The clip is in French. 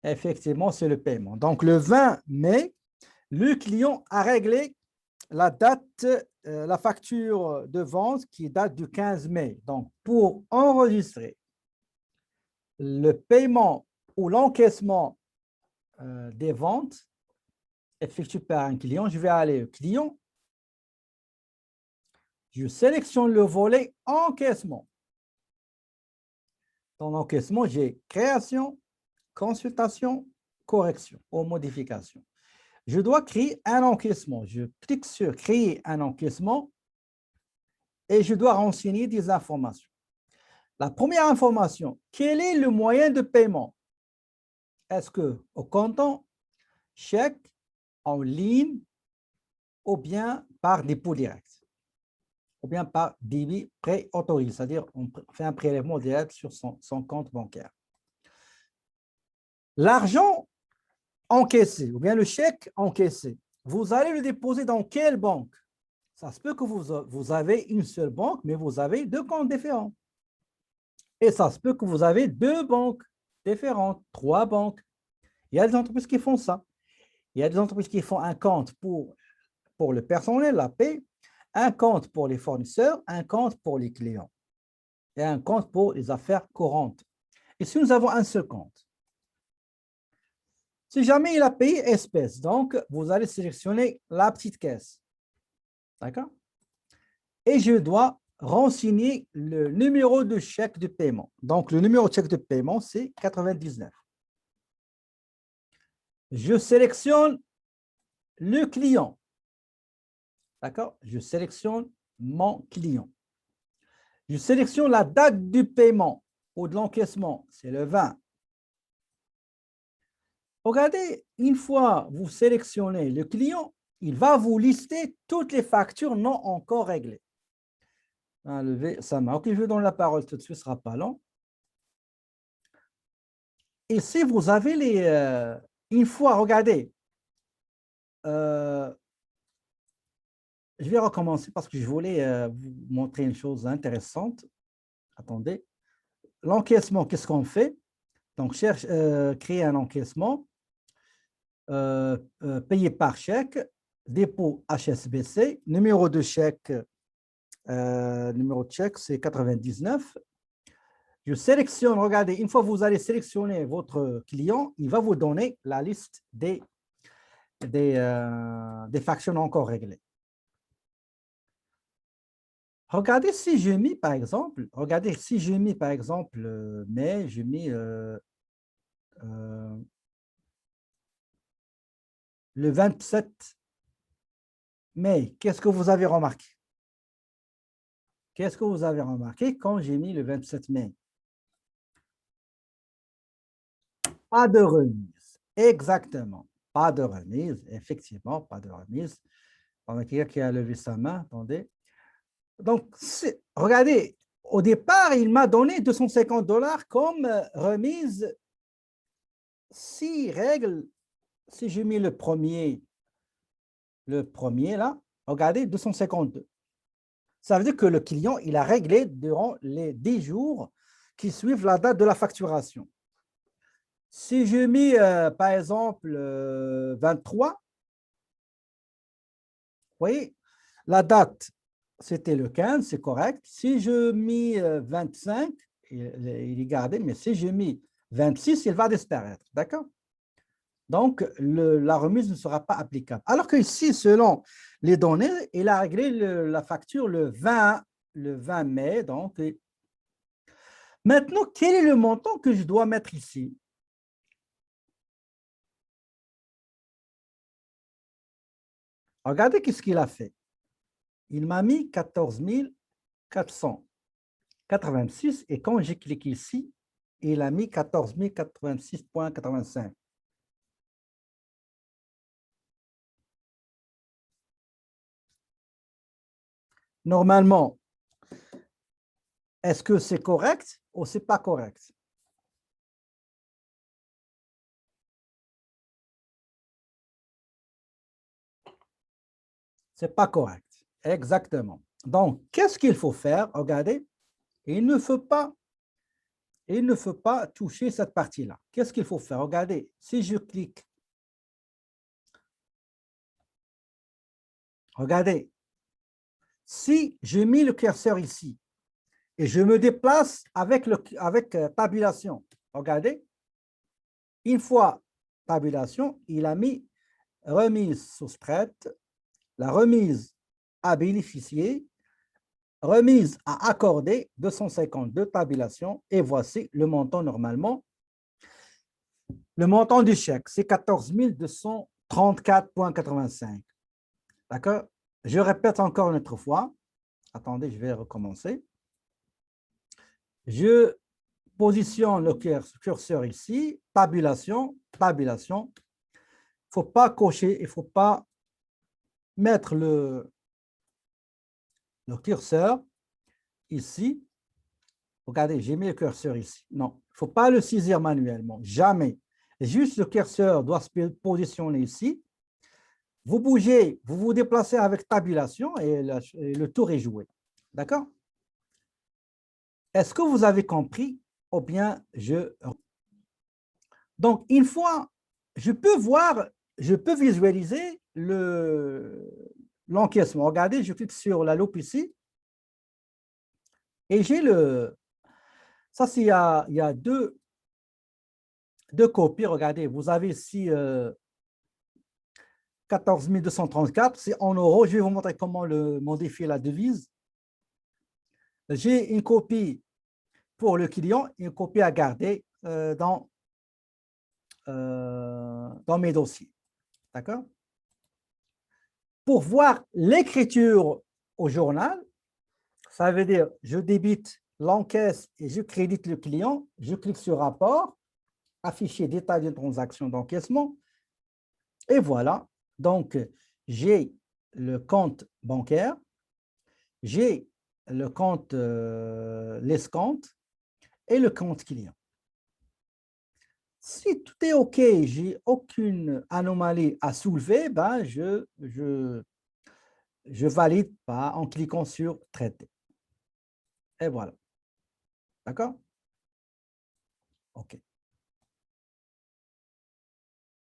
Effectivement, c'est le paiement. Donc, le 20 mai, le client a réglé la date, la facture de vente qui date du 15 mai. Donc, pour enregistrer le paiement ou l'encaissement des ventes effectuées par un client, je vais aller au client, je sélectionne le volet encaissement. Dans l'encaissement, j'ai création, consultation, correction ou modification. Je dois créer un encaissement. Je clique sur créer un encaissement et je dois renseigner des informations. La première information, quel est le moyen de paiement? Est-ce que au comptant, chèque, en ligne ou bien par dépôt direct ou bien par débit préautorisé, c'est-à-dire on fait un prélèvement direct sur son compte bancaire. L'argent encaissé ou bien le chèque encaissé, vous allez le déposer dans quelle banque? Ça se peut que vous avez une seule banque, mais vous avez deux comptes différents. Et ça se peut que vous avez deux banques différentes, trois banques. Il y a des entreprises qui font ça. Il y a des entreprises qui font un compte pour le personnel, la paie, un compte pour les fournisseurs, un compte pour les clients et un compte pour les affaires courantes. Et si nous avons un seul compte, si jamais il a payé espèce, donc vous allez sélectionner la petite caisse. D'accord? Et je dois renseigner le numéro de chèque de paiement. Donc, le numéro de chèque de paiement, c'est 99. Je sélectionne le client. D'accord? Je sélectionne mon client. Je sélectionne la date du paiement ou de l'encaissement, c'est le 20. Regardez, une fois vous sélectionnez le client, il va vous lister toutes les factures non encore réglées. Lever sa main. Ok, je vous donne la parole tout de suite, ce ne sera pas long. Et si vous avez une fois, regardez, je vais recommencer parce que je voulais vous montrer une chose intéressante. Attendez. L'encaissement, qu'est-ce qu'on fait? Donc, créer un encaissement, payé par chèque, dépôt HSBC, numéro de chèque, c'est 99. Je sélectionne, regardez, une fois que vous allez sélectionner votre client, il va vous donner la liste des factures non encore réglées. Regardez si j'ai mis, par exemple, mai, j'ai mis le 27 mai. Qu'est-ce que vous avez remarqué? Qu'est-ce que vous avez remarqué quand j'ai mis le 27 mai? Pas de remise. Exactement. Pas de remise. Effectivement, pas de remise. On a quelqu'un qui a levé sa main. Attendez. Donc, regardez, au départ, il m'a donné 250 $ comme remise. Si règle, si j'ai mis le premier là, regardez, 252. Ça veut dire que le client, il a réglé durant les 10 jours qui suivent la date de la facturation. Si je mets, par exemple, 23, vous voyez, la date, c'était le 15, c'est correct. Si je mets 25, il est gardé, mais si je mets 26, il va disparaître. D'accord? Donc, la remise ne sera pas applicable. Alors que ici, selon les données, il a réglé la facture le 20 mai. Donc, maintenant, quel est le montant que je dois mettre ici? Regardez qu'est-ce qu'il a fait. Il m'a mis 14 486 et quand j'ai cliqué ici, il a mis 14 086,85. Normalement, est-ce que c'est correct ou c'est pas correct? C'est pas correct. Exactement. Donc, qu'est-ce qu'il faut faire? Regardez, il ne faut pas Et il ne faut pas toucher cette partie-là. Qu'est-ce qu'il faut faire? Regardez, si je clique, regardez, si je mets le curseur ici et je me déplace avec tabulation, regardez, une fois tabulation, il a mis remise soustraite, la remise à bénéficier, remise à accorder, 252 tabulation, et voici le montant normalement. Le montant du chèque, c'est 14 234,85. D'accord? Je répète encore une autre fois. Attendez, je vais recommencer. Je positionne le curseur ici, tabulation, tabulation. Il ne faut pas cocher, il ne faut pas mettre le curseur ici. Regardez, j'ai mis le curseur ici. Non, il ne faut pas le saisir manuellement, jamais. Juste le curseur doit se positionner ici. Vous bougez, vous vous déplacez avec tabulation et le tour est joué. D'accord? Est-ce que vous avez compris ou bien je... Donc, une fois, je peux voir, je peux visualiser l'encaissement. Regardez, je clique sur la loupe ici et j'ai le... Ça, il y a deux copies. Regardez, vous avez ici 14 234, c'est en euros. Je vais vous montrer comment modifier la devise. J'ai une copie pour le client, une copie à garder dans mes dossiers. D'accord? Pour voir l'écriture au journal, ça veut dire je débite, l'encaisse et je crédite le client. Je clique sur rapport, afficher détail de transaction d'encaissement. Et voilà. Donc, j'ai le compte bancaire, j'ai le compte l'escompte et le compte client. Si tout est OK, j'ai aucune anomalie à soulever, ben je valide pas en cliquant sur traiter. Et voilà. D'accord? OK.